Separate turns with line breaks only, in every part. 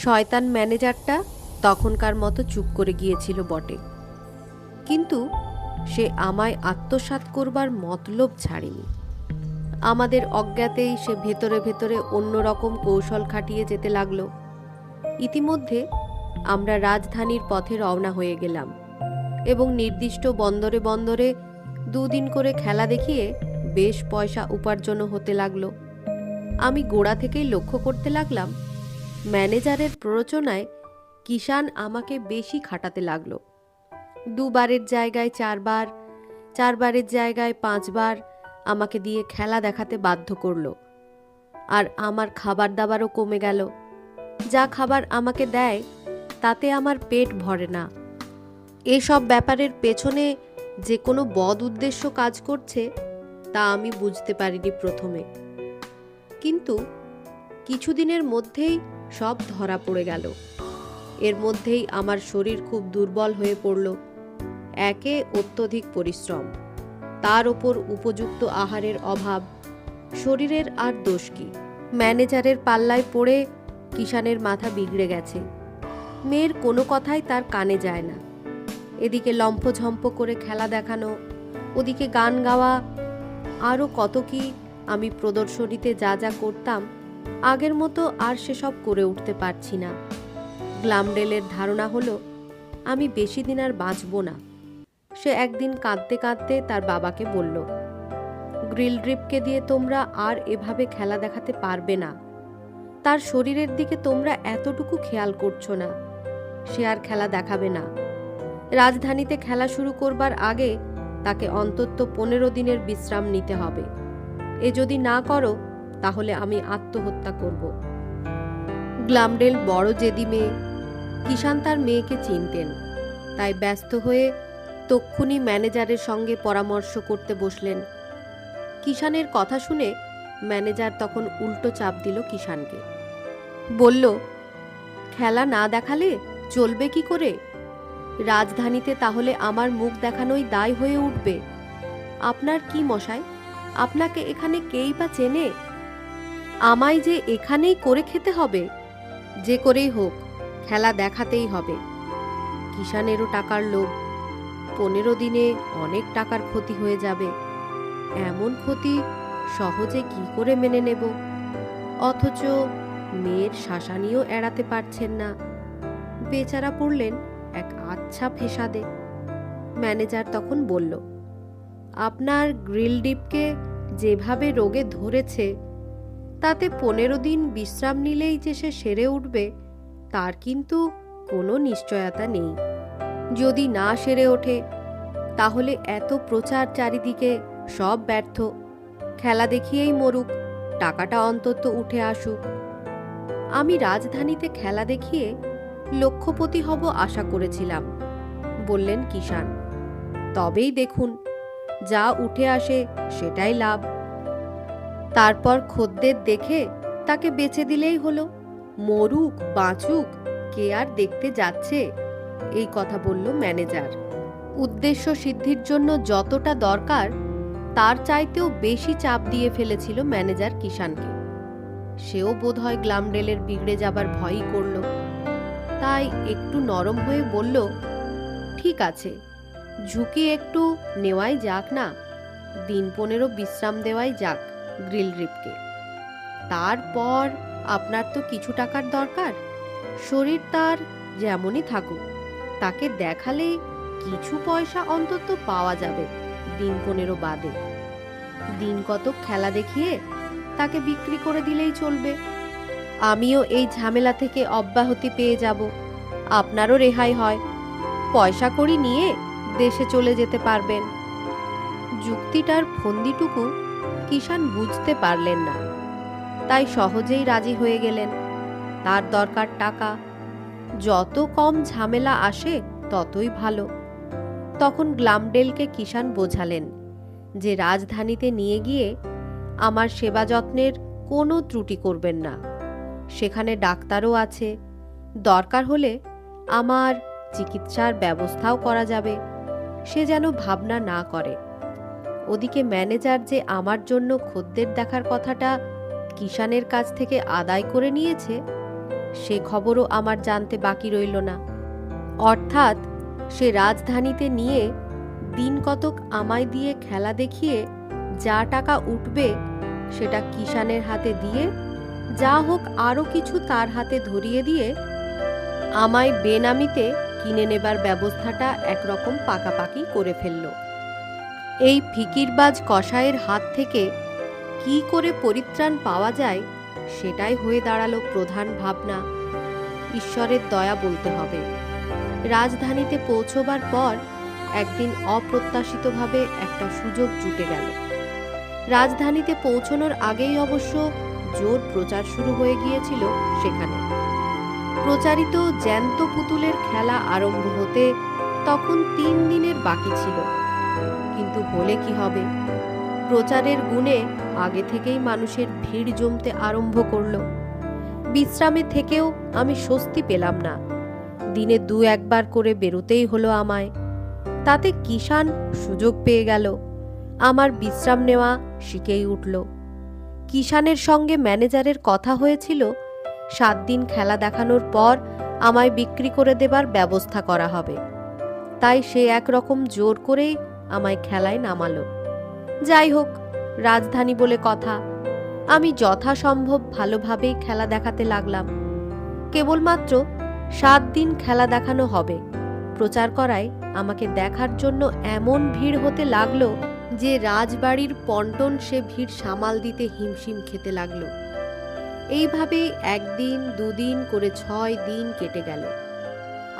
শয়তান ম্যানেজারটা তখনকার মতো চুপ করে গিয়েছিল বটে, কিন্তু সে আমায় আত্মসাৎ করবার মতলব ছাড়েনি। আমাদের অজ্ঞাতেই সে ভেতরে ভেতরে অন্যরকম কৌশল খাটিয়ে যেতে লাগলো। ইতিমধ্যে আমরা রাজধানীর পথে রওনা হয়ে গেলাম এবং নির্দিষ্ট বন্দরে বন্দরে 2 দিন করে খেলা দেখিয়ে বেশ পয়সা উপার্জনও হতে লাগলো। আমি গোড়া থেকেই লক্ষ্য করতে লাগলাম, ম্যানেজারের প্ররোচনায় কিষান আমাকে বেশি খাটাতে লাগলো। 2 বারের জায়গায় 4 বার, 4 বারের জায়গায় 5 বার আমাকে দিয়ে খেলা দেখাতে বাধ্য করলো। আর আমার খাবার দাবারও কমে গেল। যা খাবার আমাকে দেয় তাতে আমার পেট ভরে না। এসব ব্যাপারের পেছনে যে কোনো বদ উদ্দেশ্য কাজ করছে তা আমি বুঝতে পারিনি প্রথমে, কিন্তু কিছুদিনের মধ্যেই সব ধরা পড়ে গেল। এর মধ্যেই আমার শরীর খুব দুর্বল হয়ে পড়ল। একে অত্যধিক পরিশ্রম, তার ওপর উপযুক্ত আহারের অভাব, শরীরের আর দোষ কি? ম্যানেজারের পাল্লায় পড়ে কিষানের মাথা বিগড়ে গেছে। মেয়ের কোনো কথাই তার কানে যায় না। এদিকে লম্ফঝম্প করে খেলা দেখানো, ওদিকে গান গাওয়া, আরও কত কি আমি প্রদর্শনীতে যা যা করতাম আগের মতো আর সেসব করে উঠতে পারছি না। গ্লামডেলের ধারণা হলো আমি বেশি দিন আর বাঁচব না। সে একদিন কাঁদতে কাঁদতে তার বাবাকে বলল, গ্রিলড্রিপকে দিয়ে তোমরা আর এভাবে খেলা দেখাতে পারবে না। তার শরীরের দিকে তোমরা এতটুকু খেয়াল করছো না। সে আর খেলা দেখাবে না। রাজধানীতে খেলা শুরু করবার আগে তাকে অন্তত 15 দিনের বিশ্রাম নিতে হবে। এ যদি না করো তাহলে আমি আত্মহত্যা করব। গ্লামডেল বড় জেদি মেয়ে। কিষান তার মেয়েকে চিনতেন, তাই ব্যস্ত হয়ে তক্ষুনি ম্যানেজারের সঙ্গে পরামর্শ করতে বসলেন। কিষানের কথা শুনে ম্যানেজার তখন উল্টো চাপ দিল কিষানকে। বলল, খেলা না দেখালে চলবে কি করে? রাজধানীতে তাহলে আমার মুখ দেখানোই দায় হয়ে উঠবে। আপনার কি মশাই, আপনাকে এখানে কেই বা চেনে? আমায় যে এখানেই করে খেতে হবে। যে করেই হোক খেলা দেখাতেই হবে। কিষানেরও টাকার লোভ। 15 দিনে অনেক টাকার ক্ষতি হয়ে যাবে। এমন ক্ষতি সহজে কি করে মেনে নেব? অথচ মেয়ের শাসানিও এড়াতে পারছেন না। বেচারা পড়লেন এক আচ্ছা ফেসাদে। ম্যানেজার তখন বলল, আপনার গ্রিলডিপকে যেভাবে রোগে ধরেছে তাতে 15 দিন বিশ্রাম নিলেই যে সে সেরে উঠবে তার কিন্তু কোনো নিশ্চয়তা নেই। যদি না সেরে ওঠে তাহলে এত প্রচার চারিদিকে সব ব্যর্থ। খেলা দেখিয়েই মরুক, টাকাটা অন্তত উঠে আসুক। আমি রাজধানীতে খেলা দেখিয়ে লক্ষপতি হব আশা করেছিলাম, বললেন কিষান। তবেই দেখুন, যা উঠে আসে সেটাই লাভ। তারপর খদ্দের দেখে তাকে বেচে দিলেই হলো। মরুক বাঁচুক কে আর দেখতে যাচ্ছে? এই কথা বলল ম্যানেজার। উদ্দেশ্য সিদ্ধির জন্য যতটা দরকার তার চাইতেও বেশি চাপ দিয়ে ফেলেছিল ম্যানেজার কিষানকে। সেও বোধহয় গ্লামডেলের বিগড়ে যাবার ভয়ই করল। তাই একটু নরম হয়ে বলল, ঠিক আছে, ঝুঁকি একটু নেওয়াই যাক না। দিন 15 বিশ্রাম দেওয়াই যাক গ্রিলড্রিপকে। তারপর আপনার তো কিছু টাকার দরকার। শরীর তার যেমনই থাকুক, তাকে দেখালে কিছু পয়সা অন্তত পাওয়া যাবে দিন 15 বাদে। দিন কতক খেলা দেখিয়ে তাকে বিক্রি করে দিলেই চলবে। আমিও এই ঝামেলা থেকে অব্যাহতি পেয়ে যাব, আপনারও রেহাই হয়। পয়সা কড়ি নিয়ে দেশে চলে যেতে পারবেন। যুক্তিটার ফন্দিটুকু কিষান বুঝতে পারলেন না, তাই সহজেই রাজি হয়ে গেলেন। তার দরকার টাকা, যত কম ঝামেলা আসে ততই ভালো। তখন গ্লামডেলকে কিষান বোঝালেন যে রাজধানীতে নিয়ে গিয়ে আমার সেবা যত্নের কোনো ত্রুটি করবেন না। সেখানে ডাক্তারও আছে, দরকার হলে আমার চিকিৎসার ব্যবস্থাও করা যাবে। সে যেন ভাবনা না করে। ওদিকে ম্যানেজার যে আমার জন্য খদ্দের দেখার কথাটা কিষানের কাছ থেকে আদায় করে নিয়েছে সে খবরও আমার জানতে বাকি রইল না। অর্থাৎ সে রাজধানীতে নিয়ে দিন কতক আমায় দিয়ে খেলা দেখিয়ে যা টাকা উঠবে সেটা কিষানের হাতে দিয়ে, যা হোক আরও কিছু তার হাতে ধরিয়ে দিয়ে আমায় বেনামিতে কিনে নেবার ব্যবস্থাটা একরকম পাকাপাকি করে ফেলল। এই ফিকিরবাজ কসাইয়ের হাত থেকে কি করে পরিত্রাণ পাওয়া যায় সেটাই হয়ে দাঁড়ালো প্রধান ভাবনা। ঈশ্বরের দয়া বলতে হবে। রাজধানীতে পৌঁছবার পর একদিন অপ্রত্যাশিতভাবে একটা সুযোগ জুটে গেল। রাজধানীতে পৌঁছনোর আগেই অবশ্য জোর প্রচার শুরু হয়ে গিয়েছিল সেখানে। প্রচারিত জ্যান্ত পুতুলের খেলা আরম্ভ হতে তখন 3 দিনের বাকি ছিল। কিন্তু হলে কি হবে, প্রচারের গুণে আগে থেকেই মানুষের ভিড় জমতে আরম্ভ করল। বিশ্রামে থেকেও আমি স্বস্তি পেলাম না। দিনে 2-1 বার করে বেরোতেই হলো আমায়। তাতে কিষান সুযোগ পেয়ে গেল, আমার বিশ্রাম নেওয়া শিখেই উঠল। কিষানের সঙ্গে ম্যানেজারের কথা হয়েছিল 7 দিন খেলা দেখানোর পর আমায় বিক্রি করে দেবার ব্যবস্থা করা হবে। তাই সে একরকম জোর করেই আমায় খেলায় নামালো। যাই হোক, রাজধানী বলে কথা, আমি যথাসম্ভব ভালোভাবেই খেলা দেখাতে লাগলাম। কেবলমাত্র 7 দিন খেলা দেখানো হবে, প্রচার করায় আমাকে দেখার জন্য এমন ভিড় হতে লাগলো যে রাজবাড়ির পন্টন সে ভিড় সামাল দিতে হিমশিম খেতে লাগলো। এইভাবেই 1 দিন 2 দিন করে 6 দিন কেটে গেল।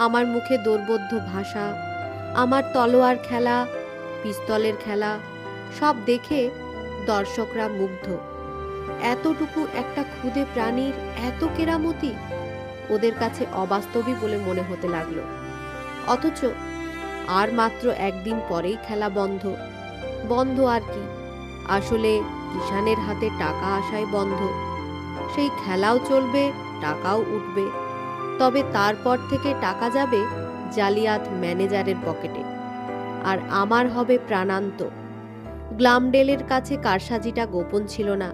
আমার মুখে দৌর্বোধ্য ভাষা, আমার তলোয়ার খেলা, পিস্তলের খেলা সব দেখে দর্শকরা মুগ্ধ। এতটুকু একটা ক্ষুদে প্রাণীর এত কেরামতি ওদের কাছে অবাস্তবই বলে মনে হতে লাগলো। অথচ আর মাত্র 1 দিন পরেই খেলা বন্ধ। বন্ধ আর কি, আসলে কিষানের হাতে টাকা আসায় বন্ধ। সেই খেলাও চলবে, টাকাও উঠবে, তবে তারপর থেকে টাকা যাবে জালিয়াত ম্যানেজারের পকেটে, আর আমার হবে প্রাণান্ত। গ্লামডেলের কাছে কারসাজিটা গোপন ছিল না,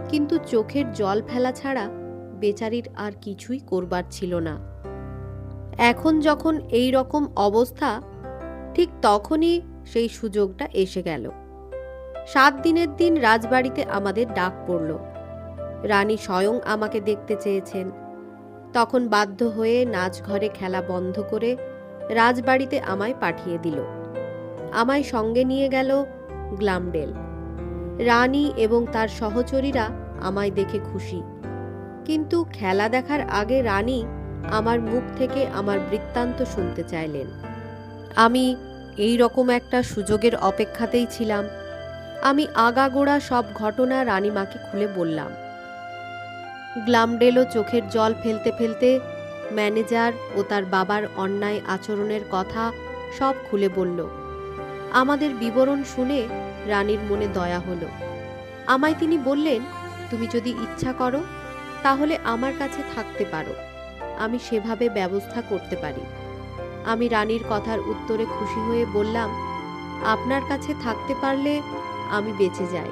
কিন্তু চোখের জল ফেলা ছাড়া বেচারির আর কিছুই করবার ছিল না। এখন যখন এই রকম অবস্থা, ঠিক তখনই সেই সুযোগটা এসে গেল। 7 দিনের দিন রাজবাড়িতে আমাদের ডাক পড়ল। রানী স্বয়ং আমাকে দেখতে চেয়েছেন। তখন বাধ্য হয়ে নাচঘরে খেলা বন্ধ করে রাজবাড়িতে আমায় পাঠিয়ে দিল। আমায় সঙ্গে নিয়ে গেল গ্লামডেল। রানী এবং তার সহচরীরা আমায় দেখে খুশি, কিন্তু খেলা দেখার আগে রানী আমার মুখ থেকে আমার বৃত্তান্ত শুনতে চাইলেন। আমি এই রকম একটা সুযোগের অপেক্ষাতেই ছিলাম। আমি আগাগোড়া সব ঘটনা রানীমাকে খুলে বললাম। গ্লামডেলও চোখের জল ফেলতে ফেলতে ম্যানেজার ও তার বাবার অন্যায় আচরণের কথা সব খুলে বলল। আমাদের বিবরণ শুনে রানীর মনে দয়া হলো। আমায় তিনি বললেন, তুমি যদি ইচ্ছা করো তাহলে আমার কাছে থাকতে পারো, আমি সেভাবে ব্যবস্থা করতে পারি। আমি রানীর কথার উত্তরে খুশি হয়ে বললাম, আপনার কাছে থাকতে পারলে আমি বেঁচে যাই,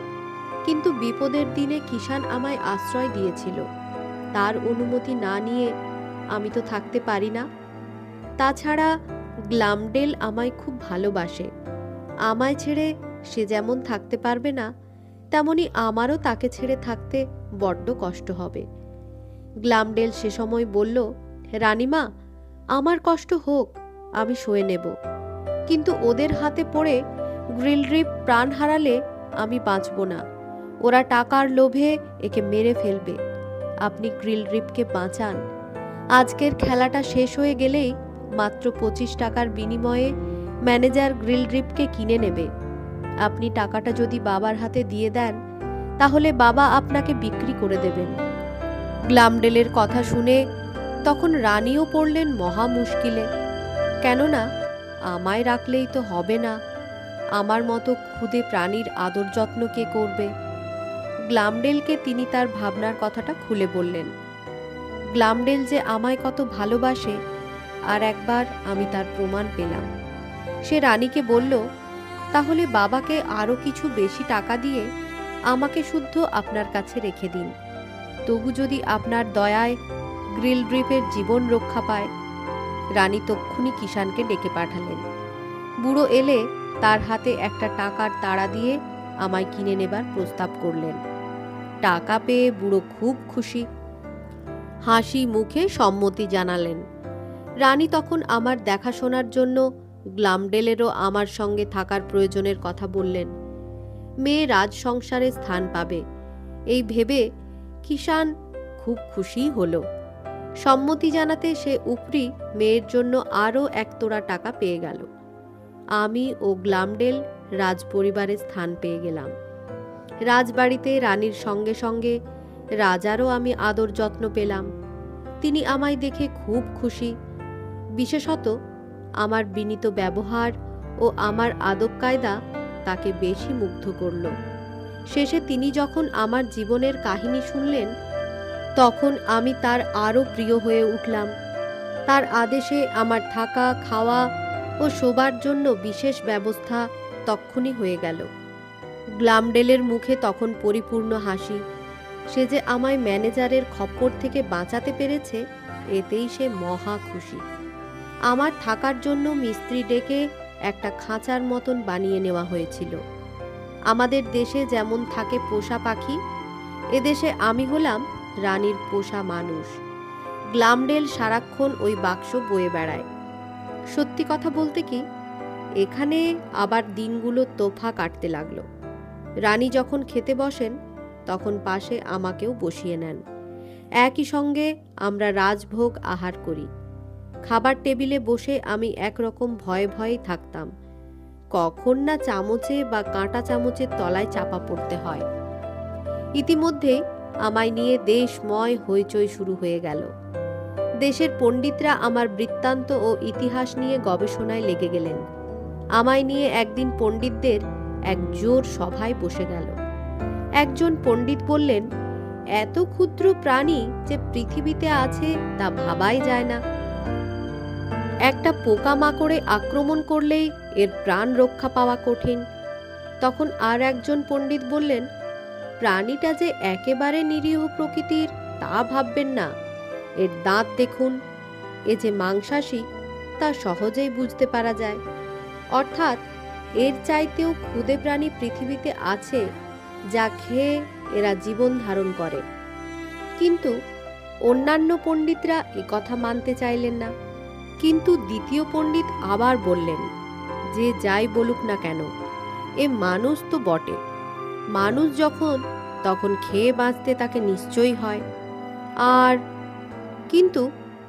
কিন্তু বিপদের দিনে কিষান আমায় আশ্রয় দিয়েছিল, তার অনুমতি না নিয়ে আমি তো থাকতে পারি না। তাছাড়া গ্লামডেল আমায় খুব ভালোবাসে, আমায় ছেড়ে সে যেমন থাকতে পারবে না, তেমনি আমারও তাকে ছেড়ে থাকতে বড্ড কষ্ট হবে। গ্লামডেল সে সময় বলল, রানীমা, আমার কষ্ট হোক, আমি সয়ে নেব, কিন্তু ওদের হাতে পড়ে গ্রিলড্রিপ প্রাণ হারালে আমি বাঁচব না। ওরা টাকার লোভে একে মেরে ফেলবে। আপনি গ্রিলড্রিপকে বাঁচান। আজকের খেলাটা শেষ হয়ে গেলেই মাত্র 25 টাকার বিনিময়ে ম্যানেজার গ্রিলড্রিপকে কিনে নেবে। আপনি টাকাটা যদি বাবার হাতে দিয়ে দেন, তাহলে বাবা আপনাকে বিক্রি করে দেবেন। গ্লামডেলের কথা শুনে তখন রানীও পড়লেন মহা মুশকিলে। কেননা আমায় রাখলেই তো হবে না, আমার মতো ক্ষুদে প্রাণীর আদর যত্ন কে করবে? গ্লামডেলকে তিনি তার ভাবনার কথাটা খুলে বললেন। গ্লামডেল যে আমায় কত ভালোবাসে আর একবার আমি তার প্রমাণ পেলাম। সে রানীকে বলল, তাহলে বাবাকে আরও কিছু বেশি টাকা দিয়ে আমাকে শুদ্ধ আপনার কাছে রেখে দিন। তবু যদি আপনার দয়ায় গ্রিলড্রিফের জীবন রক্ষা পায়। রানী তক্ষুনি কিষানকে ডেকে পাঠালেন। বুড়ো এলে তার হাতে একটা টাকার তাড়া দিয়ে আমায় কিনে নেবার প্রস্তাব করলেন। টাকা পেয়ে বুড়ো খুব খুশি, হাসি মুখে সম্মতি জানালেন। রানী তখন আমার দেখাশোনার জন্য গ্লামডেলেরও আমার সঙ্গে থাকার প্রয়োজনের কথা বললেন। মেয়ে রাজ সংসারে স্থান পাবে এই ভেবে কিষান খুব খুশি হলো। সম্মতি জানাতে সে উপরি মেয়ের জন্য আরও 1 তোড়া টাকা পেয়ে গেল। আমি ও গ্লামডেল রাজ পরিবারে স্থান পেয়ে গেলাম। রাজবাড়িতে রানীর সঙ্গে সঙ্গে রাজারও আমি আদর যত্ন পেলাম। তিনি আমায় দেখে খুব খুশি। বিশেষত আমার বিনীত ব্যবহার ও আমার আদব কায়দা তাকে বেশি মুগ্ধ করল। শেষে তিনি যখন আমার জীবনের কাহিনী শুনলেন, তখন আমি তার আরও প্রিয় হয়ে উঠলাম। তার আদেশে আমার থাকা, খাওয়া ও শোবার জন্য বিশেষ ব্যবস্থা তক্ষুনি হয়ে গেল। গ্লামডেলের মুখে তখন পরিপূর্ণ হাসি। সে যে আমায় ম্যানেজারের খপ্পর থেকে বাঁচাতে পেরেছে, এতেই সে মহা খুশি। আমার থাকার জন্য মিস্ত্রি ডেকে একটা খাঁচার মতন বানিয়ে নেওয়া হয়েছিল। আমাদের দেশে যেমন থাকে পোষা পাখি, এদেশে আমি হলাম রানীর পোষা মানুষ। গ্লামডেল সারাক্ষণ ওই বাক্স বয়ে বেড়ায়। সত্যি কথা বলতে কি, এখানে আবার দিনগুলো তোফা কাটতে লাগলো। রানী যখন খেতে বসেন, তখন পাশে আমাকেও বসিয়ে নেন। একই সঙ্গে আমরা রাজভোগ আহার করি। খাবার টেবিলে বসে আমি একরকম ভয়ে ভয়েই থাকতাম, কখন না চামচে বা কাঁটা চামচের তলায় চাপা পড়তে হয়। ইতিমধ্যেই আমায় নিয়ে দেশময় হইচই শুরু হয়ে গেল। দেশের পণ্ডিতরা আমার বৃত্তান্ত ও ইতিহাস নিয়ে গবেষণায় লেগে গেলেন। আমায় নিয়ে একদিন পণ্ডিতদের এক জোর সভায় বসে গেল। একজন পণ্ডিত বললেন, এত ক্ষুদ্র প্রাণী যে পৃথিবীতে আছে তা ভাবাই যায় না। একটা পোকামাকড়ে আক্রমণ করলেই এর প্রাণ রক্ষা পাওয়া কঠিন। তখন আর একজন পণ্ডিত বললেন, প্রাণীটা যে একেবারে নিরীহ প্রকৃতির তা ভাববেন না। এর দাঁত দেখুন, এ যে মাংসাশী তা সহজেই বুঝতে পারা যায়। অর্থাৎ এর চাইতেও ক্ষুদে প্রাণী পৃথিবীতে আছে যা খেয়ে এরা জীবন ধারণ করে। কিন্তু অন্যান্য পণ্ডিতরা কথা মানতে চাইলেন না। কিন্তু দ্বিতীয় পণ্ডিত আবার বললেন, যে যাই বলুক না কেন, এ মানুষ তো বটে। মানুষ যখন তখন খেয়ে বাঁচতে তাকে নিশ্চয়ই হয়। আর কিন্তু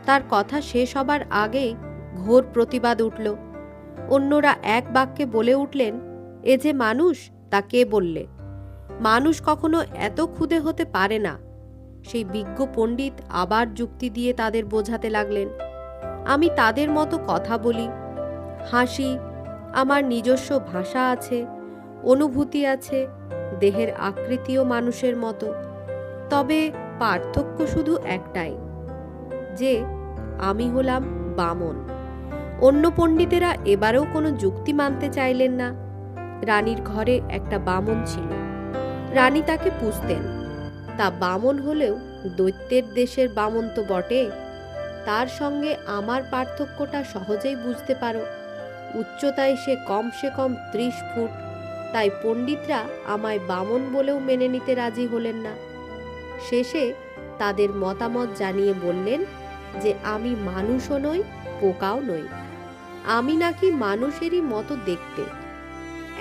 তার কথা শেষ হবার আগেই ঘোর প্রতিবাদ উঠল। অন্যরা এক বাক্যে বলে উঠলেন, এ যে মানুষ তা কে বললে? মানুষ কখনো এত ক্ষুধে হতে পারে না। সেই বিজ্ঞ পণ্ডিত আবার যুক্তি দিয়ে তাদের বোঝাতে লাগলেন। আমি তাদের মতো কথা বলি, হাসি, আমার নিজস্ব ভাষা আছে, অনুভূতি আছে, দেহের আকৃতিও মানুষের মতো। তবে পার্থক্য শুধু একটাই, যে আমি হলাম বামন। অন্য পণ্ডিতেরা এবারেও কোনো যুক্তি মানতে চাইলেন না। রানীর ঘরে একটা বামন ছিল। রানী তাকে পুষতেন। তা বামন হলেও দৈত্যের দেশের বামন তো বটে। তার সঙ্গে আমার পার্থক্যটা সহজেই বুঝতে পারো। উচ্চতায় সে কমসে কম 30 ফুট। তাই পণ্ডিতরা আমায় বামন বলেও মেনে নিতে রাজি হলেন না। শেষে তাদের মতামত জানিয়ে বললেন যে আমি মানুষও নই, পোকাও নই। আমি নাকি মানুষেরই মতো দেখতে,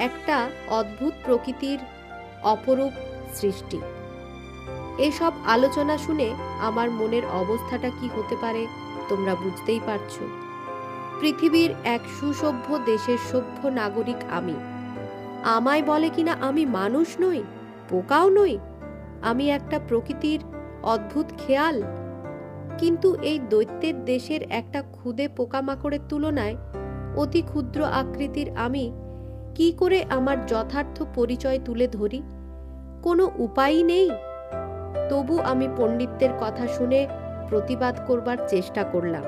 একটা অদ্ভুত প্রকৃতির অপরূপ সৃষ্টি। এসব আলোচনা শুনে আমার মনের অবস্থাটা কি হতে পারে তোমরা বুঝতেই পারছো। পৃথিবীর এক সুসভ্য দেশের সভ্য নাগরিক আমি। আমায় বলে কিনা আমি মানুষ নই, পোকাও নই, আমি একটা প্রকৃতির অদ্ভুত খেয়াল। কিন্তু এই দৈত্যের দেশের একটা ক্ষুদে পোকামাকড়ের তুলনায় অতি ক্ষুদ্র আকৃতির আমি কি করে আমার যথার্থ পরিচয় তুলে ধরি? কোনো উপায়ই নেই। তবু আমি পণ্ডিতদের কথা শুনে প্রতিবাদ করবার চেষ্টা করলাম।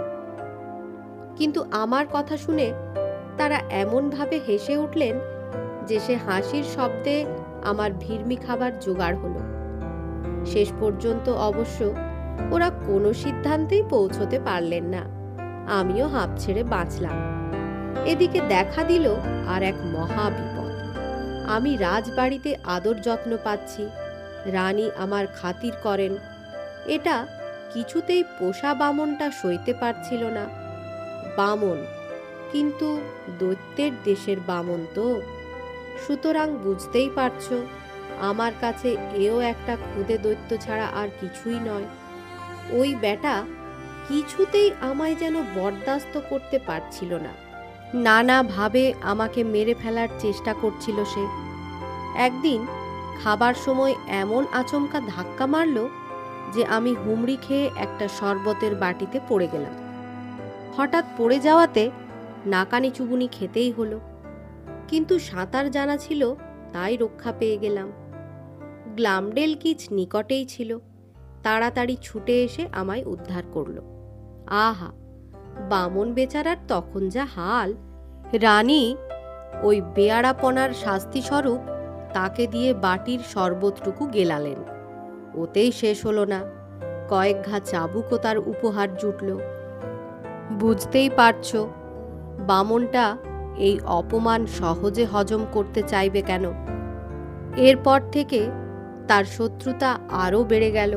কিন্তু আমার কথা শুনে তারা এমনভাবে হেসে উঠলেন যে সে হাসির শব্দে আমার ভিড়মি খাবার জোগাড় হলো। শেষ পর্যন্ত অবশ্য ওরা কোনো সিদ্ধান্তেই পৌঁছতে পারলেন না। আমিও হাঁপ ছেড়ে বাঁচলাম। এদিকে দেখা দিল আর এক মহা বিপদ। আমি রাজবাড়িতে আদর যত্ন পাচ্ছি, রানী আমার খাতির করেন, এটা কিছুতেই পোষা বামনটা সইতে পারছিল না। বামন, কিন্তু দৈত্যের দেশের বামন তো, সুতরাং বুঝতেই পারছো আমার কাছে এও একটা ক্ষুদে দৈত্য ছাড়া আর কিছুই নয়। ওই বেটা কিছুতেই আমায় যেন বরদাস্ত করতে পারছিল না। নানাভাবে আমাকে মেরে ফেলার চেষ্টা করছিল সে। একদিন খাবার সময় এমন আচমকা ধাক্কা মারল যে আমি হুমড়ি খেয়ে একটা শরবতের বাটিতে পড়ে গেলাম। হঠাৎ পড়ে যাওয়াতে নাকানি চুবুনি খেতেই হলো, কিন্তু সাঁতার জানা ছিল তাই রক্ষা পেয়ে গেলাম। গ্লামডেলকিচ নিকটেই ছিল, তাড়াতাড়ি ছুটে এসে আমায় উদ্ধার করল। আহা, বামন বেচারার তখন যা হাল! রানী ওই বেয়াড়াপনার শাস্তিস্বরূপ তাকে দিয়ে বাটির শরবতটুকু গেলালেন। ওতেই শেষ হলো না, কয়েক ঘা চাবুকও তার উপহার জুটল। বুঝতেই পারছো বামনটা এই অপমান সহজে হজম করতে চাইবে কেন। এরপর থেকে তার শত্রুতা আরও বেড়ে গেল।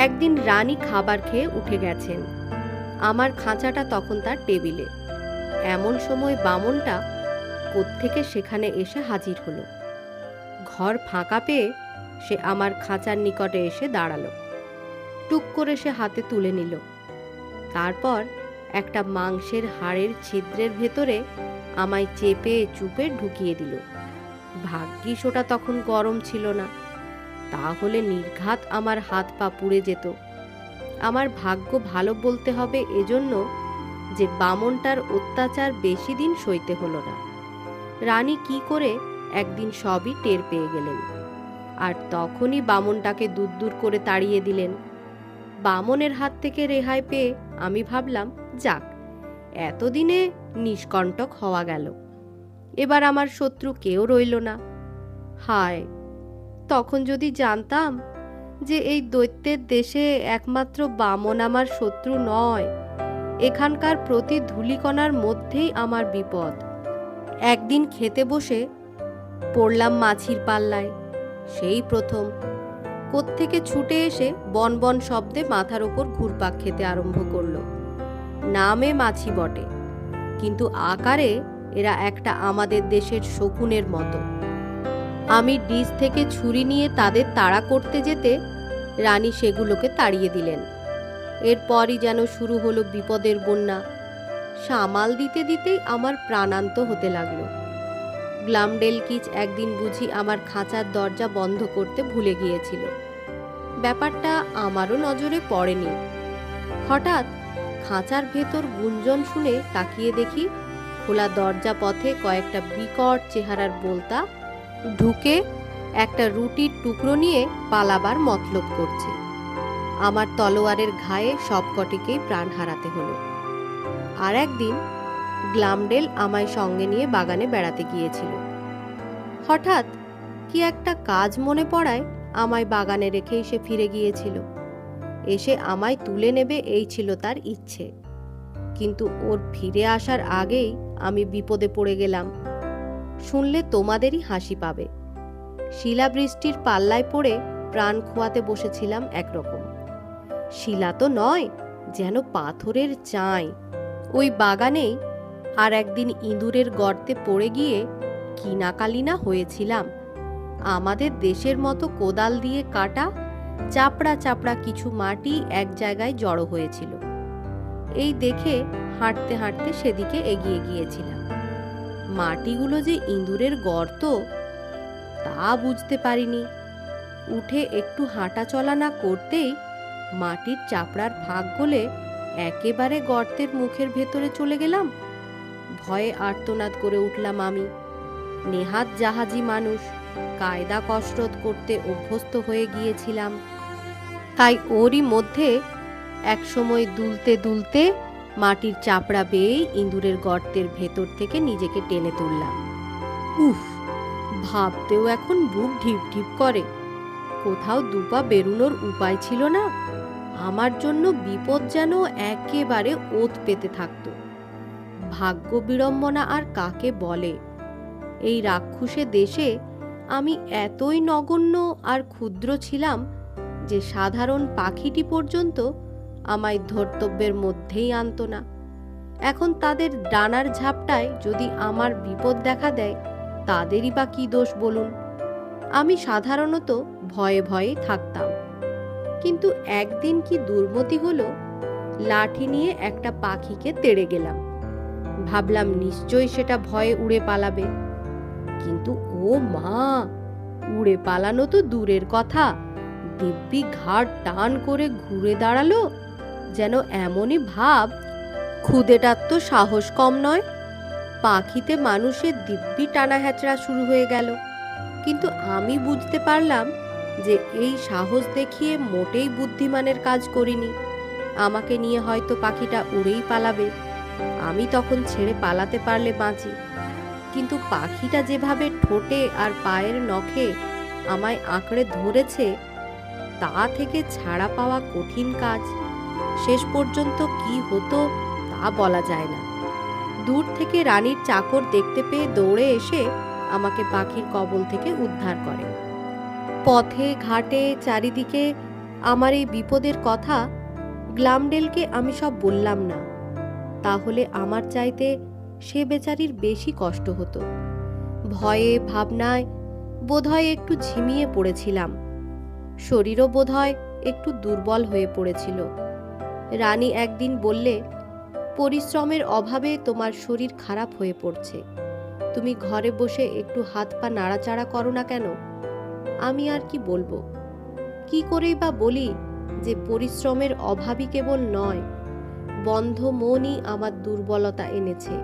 একদিন রানী খাবার খেয়ে উঠে গেছেন, আমার খাঁচাটা তখন তার টেবিলে। এমন সময় বামনটা কোত্থেকে সেখানে এসে হাজির হলো। ঘর ফাঁকা পেয়ে সে আমার খাঁচার নিকটে এসে দাঁড়ালো। টুক করে সে হাতে তুলে নিল। তারপর একটা মাংসের হাড়ের ছিদ্রের ভেতরে আমায় চেপে চুপে ঢুকিয়ে দিল। ভাগ্যিস ওটা তখন গরম ছিল না, তাহলে নির্ঘাত আমার হাত পা পুড়ে যেত। আমার ভাগ্য ভালো বলতে হবে এজন্য যে বামনটার অত্যাচার বেশি দিন সইতে হলো না। রানী কি করে একদিন সবই টের পেয়ে গেলেন, আর তখনই বামনটাকে দূর করে তাড়িয়ে দিলেন। বামনের হাত থেকে রেহাই পেয়ে আমি ভাবলাম, যাক, এতদিনে নিষ্কণ্টক হওয়া গেল, এবার আমার শত্রু কেউ রইল না। হায়, তখন যদি জানতাম যে এই দৈত্যের দেশে একমাত্র বামন আমার শত্রু নয়, এখানকার প্রতি ধূলিকণার মধ্যেই আমার বিপদ। একদিন খেতে বসে পড়লাম মাছির পাল্লায়। সেই প্রথম কোত্থেকে ছুটে এসে বন বন শব্দে মাথার ওপর ঘুরপাক খেতে আরম্ভ করলো। নামে মাছি বটে, কিন্তু আকারে এরা একটা আমাদের দেশের শকুনের মতো। আমি ডিশ থেকে ছুরি নিয়ে তাদের তাড়া করতে যেতে রানী সেগুলোকে তাড়িয়ে দিলেন। এরপরই যেন শুরু হলো বিপদের বন্যা। সামাল দিতে দিতেই আমার প্রাণান্ত হতে লাগলো। গ্লামডেলকিচ একদিন বুঝি আমার খাঁচার দরজা বন্ধ করতে ভুলে গিয়েছিল। ব্যাপারটা আমারও নজরে পড়েনি। হঠাৎ খাঁচার ভেতর গুঞ্জন শুনে তাকিয়ে দেখি খোলা দরজা পথে কয়েকটা বিকট চেহারার বোলতা ঢুকে একটা রুটির টুকরো নিয়ে পালাবার মতলব করছে। আমার তলোয়ারের ঘায়ে সবকটিকেই প্রাণ হারাতে হলো। আর একদিন গ্লামডেল আমায় সঙ্গে নিয়ে বাগানে বেড়াতে গিয়েছিল। হঠাৎ কি একটা কাজ মনে পড়ায় আমায় বাগানে রেখেই সে ফিরে গিয়েছিল। এসে আমায় তুলে নেবে এই ছিল তার ইচ্ছে, কিন্তু ওর ফিরে আসার আগেই আমি বিপদে পড়ে গেলাম। শুনলে তোমাদেরই হাসি পাবে। শিলাবৃষ্টির পাল্লায় পড়ে প্রাণ খোয়াতে বসেছিলাম একরকম। শিলা তো নয়, যেন পাথরের চাঁই। ওই বাগানেই আর একদিন ইঁদুরের গর্তে পড়ে গিয়ে কি নাকালিনা হয়েছিলাম। আমাদের দেশের মতো কোদাল দিয়ে কাটা চাপড়া চাপড়া কিছু মাটি এক জায়গায় জড়ো হয়েছিল। এই দেখে হাঁটতে হাঁটতে সেদিকে এগিয়ে গিয়েছিলাম। মাটিগুলো যে ইঁদুরের গর্ত তা বুঝতে পারিনি। উঠে একটু হাঁটা চলা না করতেই মাটির চাপড়ার ফাঁক গলে একেবারে গর্তের মুখের ভেতরে চলে গেলাম। ভয়ে আর্তনাদ করে উঠলাম আমি। নেহাত জাহাজি মানুষ, কায়দা কসরত করতে অভ্যস্ত হয়ে গিয়েছিলাম, তাই ওরই মধ্যে একসময় দুলতে দুলতে মাটির চাপড়া বেয়েই ইঁদুরের গর্তের ভেতর থেকে নিজেকে টেনে তুললাম। উফ, ভাবতেও এখন বুক ঢিপ ঢিপ করে। কোথাও দুপা বেরুনোর উপায় ছিল না। আমার জন্য বিপদ যেন একেবারে ওত পেতে থাকত। ভাগ্য বিড়ম্বনা আর কাকে বলে! এই রাক্ষসে দেশে আমি এতই নগণ্য আর ক্ষুদ্র ছিলাম যে সাধারণ পাখিটি পর্যন্ত আমায় ধর্তব্যের মধ্যেই আনত না। এখন তাদের ডানার ঝাপটায় যদি আমার বিপদ দেখা দেয়, তাদেরই বা কি দোষ বলুন? আমি সাধারণত ভয়ে ভয়ে থাকতাম। কিন্তু একদিন কি দুর্মতি হলো, লাঠি নিয়ে একটা পাখিকে তেড়ে গেলাম। ভাবলাম নিশ্চয়ই সেটা ভয়ে উড়ে পালাবে। কিন্তু ও মা, উড়ে পালানো তো দূরের কথা, দিব্যি ঘাড় টান করে ঘুরে দাঁড়ালো, যেন এমনই ভাব খুদেটার তো সাহস কম নয়। পাখিতে মানুষের দিব্যি টানা হ্যাচড়া শুরু হয়ে গেল। কিন্তু আমি বুঝতে পারলাম যে এই সাহস দেখিয়ে মোটেই বুদ্ধিমানের কাজ করিনি। আমাকে নিয়ে হয়তো পাখিটা উড়েই পালাবে, আমি তখন ছেড়ে পালাতে পারলে বাঁচি। কিন্তু পাখিটা যেভাবে ঠোঁটে আর পায়ের নখে আমায় আঁকড়ে ধরেছে, তা থেকে ছাড়া পাওয়া কঠিন কাজ। শেষ পর্যন্ত কি হতো তা বলা যায় না। দূর থেকে রানীর চাকর দেখতে পেয়ে দৌড়ে এসে আমাকে পাখির কবল থেকে উদ্ধার করে। পথে ঘাটে চারিদিকে আমার এই বিপদের কথা গ্লামডেলকে আমি সব বললাম না, তাহলে আমার চাইতে সে বেচারির বেশি কষ্ট হতো। ভয়ে ভাবনায় বোধহয় একটু ঝিমিয়ে পড়েছিলাম, শরীরও বোধহয় একটু দুর্বল হয়ে পড়েছিল। রানী একদিন বললে, পরিশ্রমের অভাবে তোমার শরীর খারাপ হয়ে পড়ছে, তুমি ঘরে বসে একটু হাত পা নাড়াচাড়া করো না কেন? আমি আর কি বলবো? কি করেই বা বলি যে পরিশ্রমের অভাবই কেবল নয়, বন্ধ মনই আমার দুর্বলতা এনেছে।